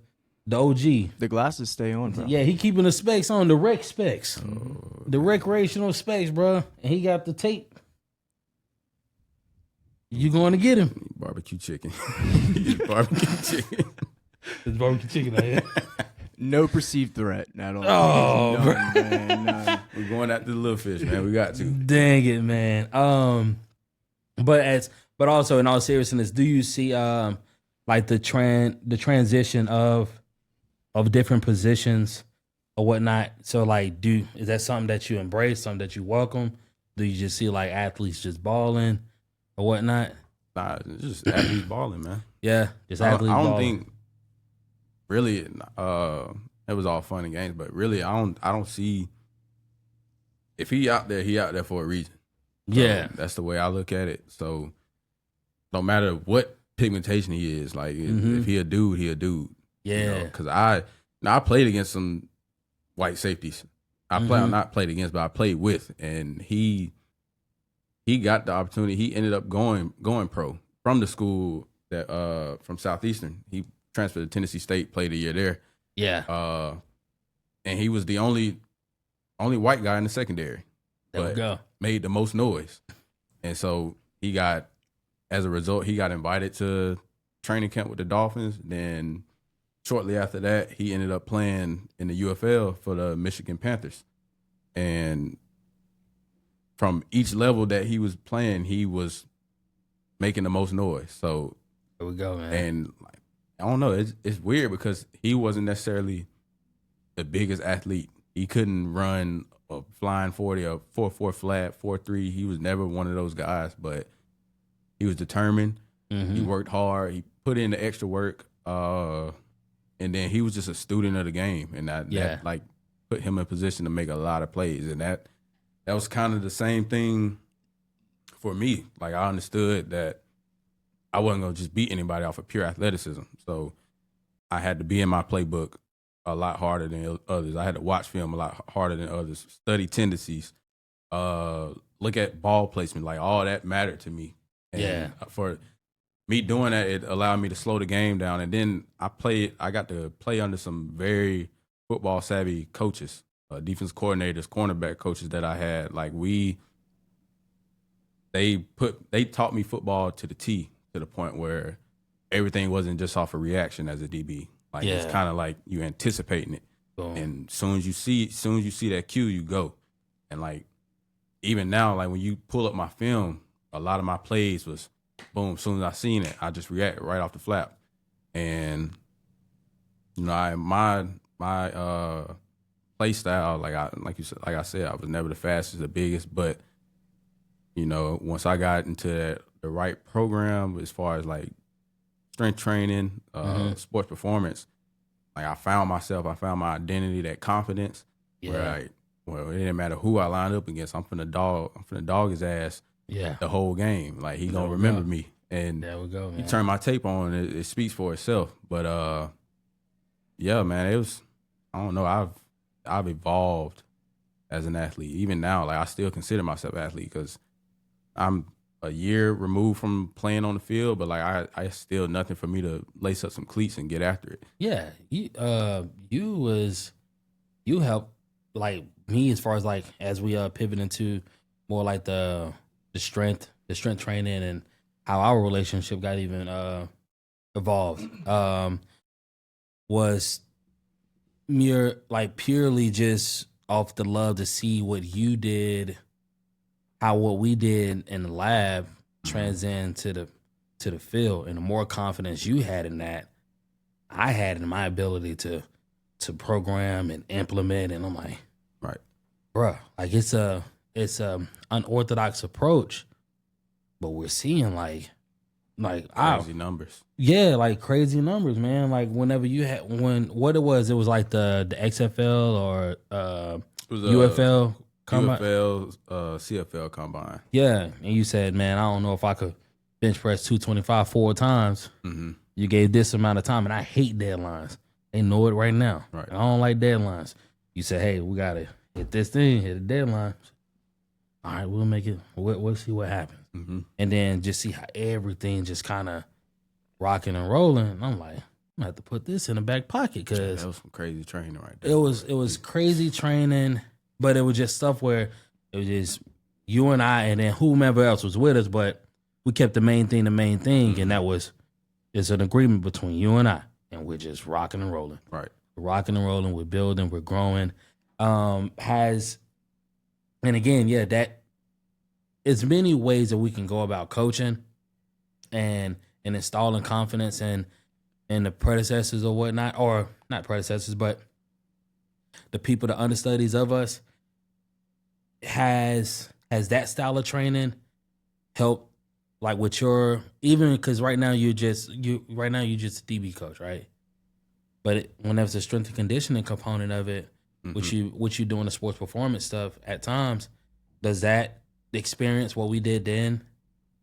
OG. The glasses stay on, bro. Yeah, he keeping the specs on, the rec specs. The recreational specs, bro. And he got the tape. You going to get him. Barbecue chicken. Barbecue chicken. It's barbecue chicken out here. No perceived threat at all. Oh, bro. man, none. We're going after the little fish, man. We got to. Dang it, man. But also in all seriousness, do you see like the transition of different positions or whatnot? So like, is that something that you embrace, something that you welcome? Do you just see like athletes just balling or whatnot? Nah, it's just athletes balling, man. Yeah, just athletes I don't balling. think really it was all fun and games, but really I don't see if he out there for a reason. So Yeah. that's the way I look at it. So no matter what pigmentation he is, like if he a dude, he a dude. Yeah. Because I played against some white safeties. Not played against, but I played with, and he got the opportunity. He ended up going pro from the school that from Southeastern. He transferred to Tennessee State, played a year there. Yeah. And he was the only white guy in the secondary. There we go. Made the most noise. And so as a result, he got invited to training camp with the Dolphins. Then shortly after that, he ended up playing in the UFL for the Michigan Panthers. And from each level that he was playing, he was making the most noise. So There we go, man. and like, I don't know, it's weird because he wasn't necessarily the biggest athlete. He couldn't run a flying 40, a 4.4 flat, 4.3. He was never one of those guys, but he was determined. He worked hard. He put in the extra work. And then he was just a student of the game. And that like put him in position to make a lot of plays. And that was kind of the same thing for me. Like I understood that I wasn't going to just beat anybody off of pure athleticism. So I had to be in my playbook a lot harder than others. I had to watch film a lot harder than others, study tendencies, look at ball placement. Like all that mattered to me. And for me doing that, it allowed me to slow the game down. And then I got to play under some very football savvy coaches, defense coordinators, cornerback coaches that I had. Like they taught me football to the T, to the point where everything wasn't just off a reaction as a DB. Like it's kind of like you anticipating it. Boom. And soon as you see that cue, you go. And like even now, like when you pull up my film, a lot of my plays was boom. As soon as I seen it, I just react right off the flap. And you know, my play style, like I said, I was never the fastest, the biggest, but you know, once I got into the right program as far as like strength training, sports performance, like I found my identity, that confidence. Where it didn't matter who I lined up against, I'm finna dog his ass the whole game. Like he gonna remember me. And there we go, man. You turn my tape on, it speaks for itself. But yeah, man, it was, I don't know, I've evolved as an athlete. Even now, like I still consider myself an athlete because I'm a year removed from playing on the field, but like I still nothing for me to lace up some cleats and get after it. Yeah, you helped like me as far as like as we pivot into more like the strength training and how our relationship got even evolved. Was mere like purely just off the love to see what you did, how what we did in the lab transcend to the field, and the more confidence you had in that, I had in my ability to program and implement, and I'm like, Right. bruh, like it's a unorthodox approach, but we're seeing like Crazy numbers. yeah, like crazy numbers, man. Like whenever you had what it was like the XFL or It was UFL combine. UFL, CFL combine. Yeah, and you said, man, I don't know if I could bench press 225 4 times. Mm-hmm. You gave this amount of time, and I hate deadlines. They know it right now. Right. I don't like deadlines. You said, hey, we gotta hit this thing, hit a deadline. All right, we'll make it. We'll see what happens, and then just see how everything just kind of rocking and rolling. And I'm like, I'm gonna have to put this in the back pocket because That was some crazy training right there. it was crazy training, but it was just stuff where it was just you and I, and then whomever else was with us, but we kept the main thing, and that was it's an agreement between you and I, and we're just rocking and rolling. Right. We're rocking and rolling. We're building. We're growing. And again, yeah, that it's many ways that we can go about coaching and installing confidence in the predecessors or whatnot, or not predecessors, but the people, the understudies of us. Has that style of training helped, like with your, even because right now you're just a DB coach, right? But when there's a strength and conditioning component of it, which you doing the sports performance stuff at times, does that experience what we did then,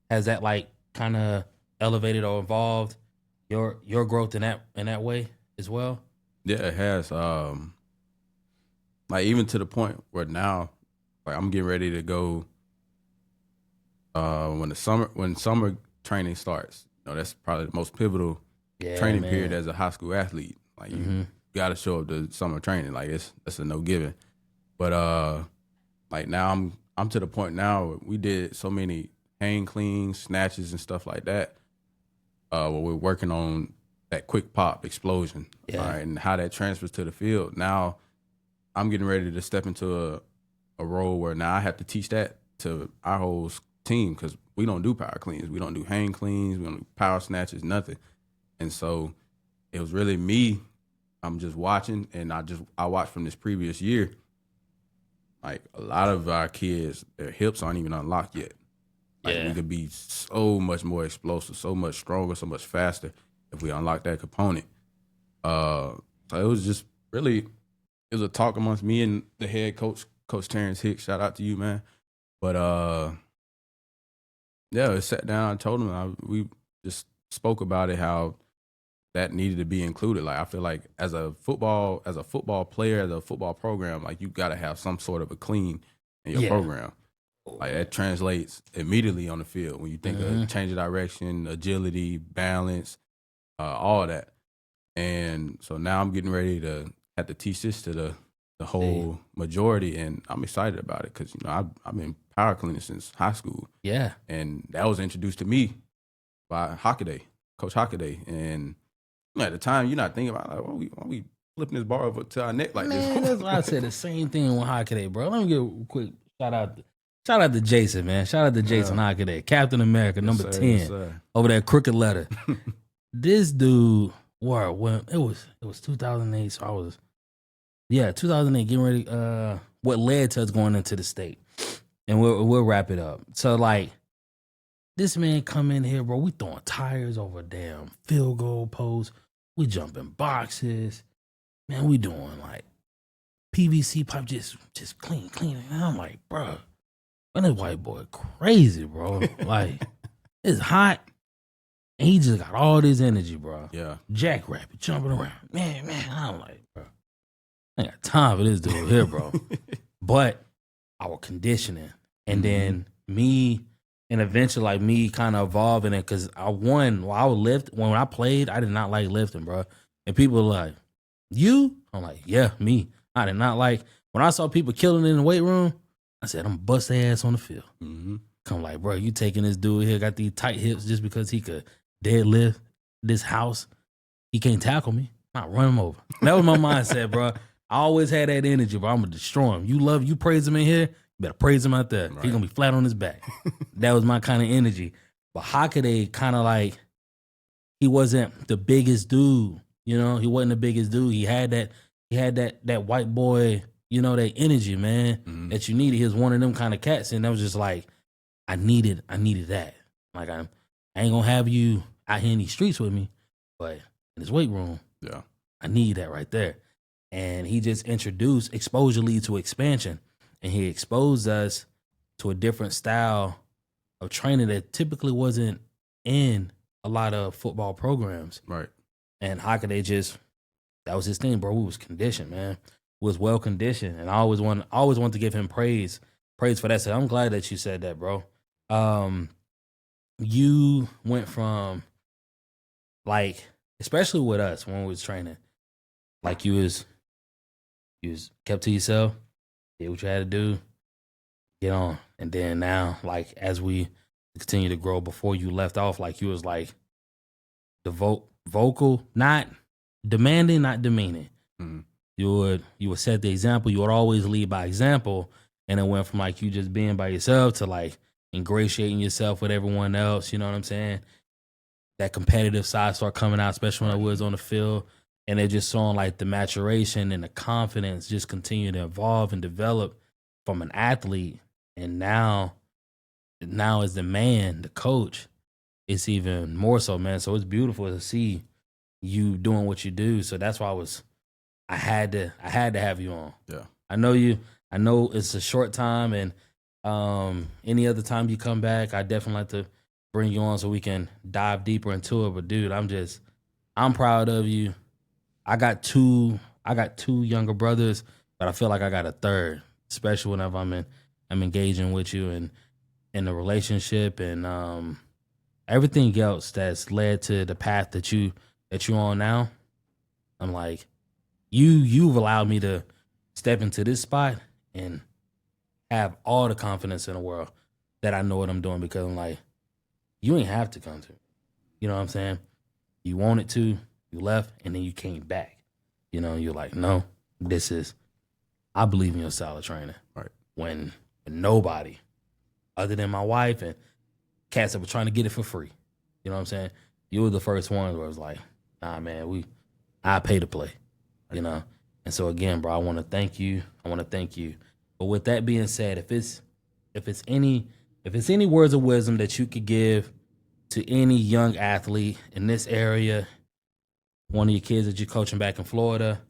has that like kind of elevated or evolved your growth in that way as well? Yeah, it has. Like even to the point where now, like I'm getting ready to go. When summer training starts, that's probably the most pivotal training period as a high school athlete. Like you got to show up to summer training. Like that's a no given. But like now I'm to the point now we did so many hang cleans, snatches, and stuff like that. Where we're working on that quick pop explosion, and how that transfers to the field. Now I'm getting ready to step into a role where now I have to teach that to our whole team, because we don't do power cleans, we don't do hang cleans, we don't do power snatches, nothing. And so it was really me. I'm just watching, and I watched from this previous year. Like a lot of our kids, their hips aren't even unlocked yet. Like we could be so much more explosive, so much stronger, so much faster if we unlock that component. So it was just really, it was a talk amongst me and the head coach, Coach Terrence Hicks. Shout out to you, man. But I sat down. I told him we just spoke about it, how that needed to be included. Like I feel like as a football player, as a football program, like you got to have some sort of a clean in your program. Like that translates immediately on the field when you think of change of direction, agility, balance, all that. And so now I'm getting ready to have to teach this to the whole majority, and I'm excited about it because I've been power cleaning since high school. Yeah, and that was introduced to me by Hockaday, Coach Hockaday, and at the time you're not thinking about like why we flipping this bar over to our neck like this. That's why I said the same thing with Hockaday, bro. Let me give a quick shout out to Jason, man. Shout out to Jason Hockaday, Captain America, number 10, over that crooked letter. This dude, when it was 2008, so I was 2008, getting ready. What led to us going into the state, and we'll wrap it up. So like, this man come in here, bro. We throwing tires over a damn field goal post. We jumping boxes, man. We doing like PVC pipe, just clean. And I'm like, bro, man, this white boy crazy, bro. Like, it's hot. And he just got all this energy, bro. Yeah. Jackrabbit jumping around. Man. I'm like, bro, I ain't got time for this dude here, bro. But our conditioning. And then me and eventually like me kind of evolving it because when I played, I did not like lifting, bro. And people were like, "You?" I'm like, "Yeah, me." I did not like when I saw people killing in the weight room. I said, "I'm gonna bust their ass on the field." Mm-hmm. I'm like, bro, you taking this dude here, got these tight hips just because he could deadlift this house. He can't tackle me. I'll run him over. That was my mindset, bro. I always had that energy, bro. I'm going to destroy him. You praise him in here, you better praise him out there. Right. He's going to be flat on his back. That was my kind of energy. But Hockaday kind of like, he wasn't the biggest dude. You know, he wasn't the biggest dude. He had that white boy, you know, that energy, man, that you needed. He was one of them kind of cats. And that was just like, I needed that. Like I ain't gonna have you out here in these streets with me, but in this weight room, yeah, I need that right there. And he just introduced exposure lead to expansion, and he exposed us to a different style of training that typically wasn't in a lot of football programs. right. And Hockaday that was his thing, bro. We was conditioned, man. We was well conditioned, and I always want to give him praise for that. So I'm glad that you said that, bro. You went from like, especially with us when we was training, like you was kept to yourself, did what you had to do, get on. And then now, like as we continue to grow, before you left off, like you was like the vocal, not demanding, not demeaning. Mm-hmm. You would set the example. You would always lead by example. And it went from like you just being by yourself to like ingratiating yourself with everyone else. You know what I'm saying? That competitive side started coming out, especially when I was on the field. And it just saw like the maturation and the confidence just continue to evolve and develop from an athlete. And now as the man, the coach, it's even more so, man. So it's beautiful to see you doing what you do. So that's why I had to have you on. Yeah. I know it's a short time, and any other time you come back, I definitely like to bring you on so we can dive deeper into it. But dude, I'm proud of you. I got two younger brothers, but I feel like I got a third, especially whenever I'm engaging with you and in the relationship and everything else that's led to the path that you're on now. I'm like, you've allowed me to step into this spot and have all the confidence in the world that I know what I'm doing, because I'm like, you ain't have to come to me. You know what I'm saying? You wanted to, you left, and then you came back. You know, you're like, no, I believe in your style of training. Right. When nobody other than my wife and cats that were trying to get it for free. You know what I'm saying? You were the first one where it was like, nah, man, I pay to play. You know? And so again, bro, I want to thank you. But with that being said, if it's any words of wisdom that you could give to any young athlete in this area, one of your kids that you're coaching back in Florida,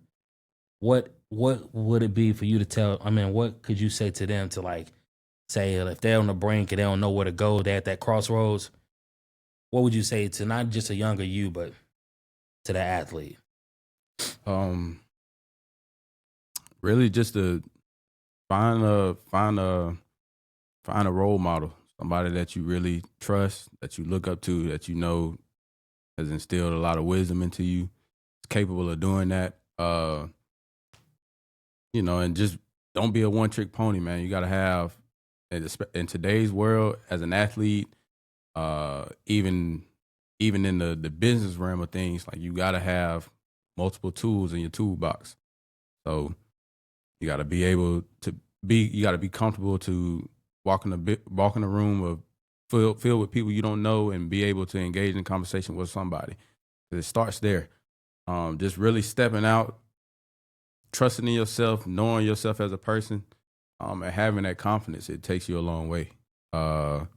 what would it be for you to tell? I mean, what could you say to them to like say if they're on the brink and they don't know where to go, they're at that crossroads? What would you say to not just a younger you, but to that athlete? Really just to find a role model, somebody that you really trust, that you look up to, that you know has instilled a lot of wisdom into you, is capable of doing that. And just don't be a one-trick pony, man. You got to have, in today's world, as an athlete, even in the business realm of things, like you got to have multiple tools in your toolbox. So you got to be able to you got to be comfortable to walk in a room of filled with people you don't know and be able to engage in conversation with somebody. It starts there. Just really stepping out, trusting in yourself, knowing yourself as a person, and having that confidence. It takes you a long way. Yeah,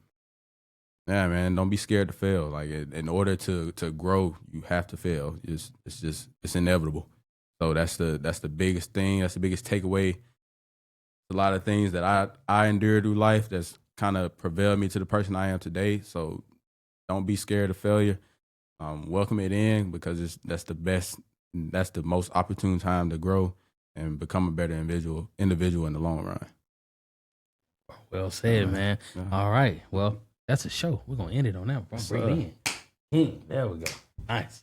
man, don't be scared to fail. Like in order to grow, you have to fail. It's inevitable. So that's the biggest thing. That's the biggest takeaway. A lot of things that I endured through life that's kind of propelled me to the person I am today. So don't be scared of failure. Welcome it in, because that's the best. That's the most opportune time to grow and become a better individual in the long run. Well said, man. All right. Well, That's a show. We're gonna end it on that. Breathe in. There we go. Nice.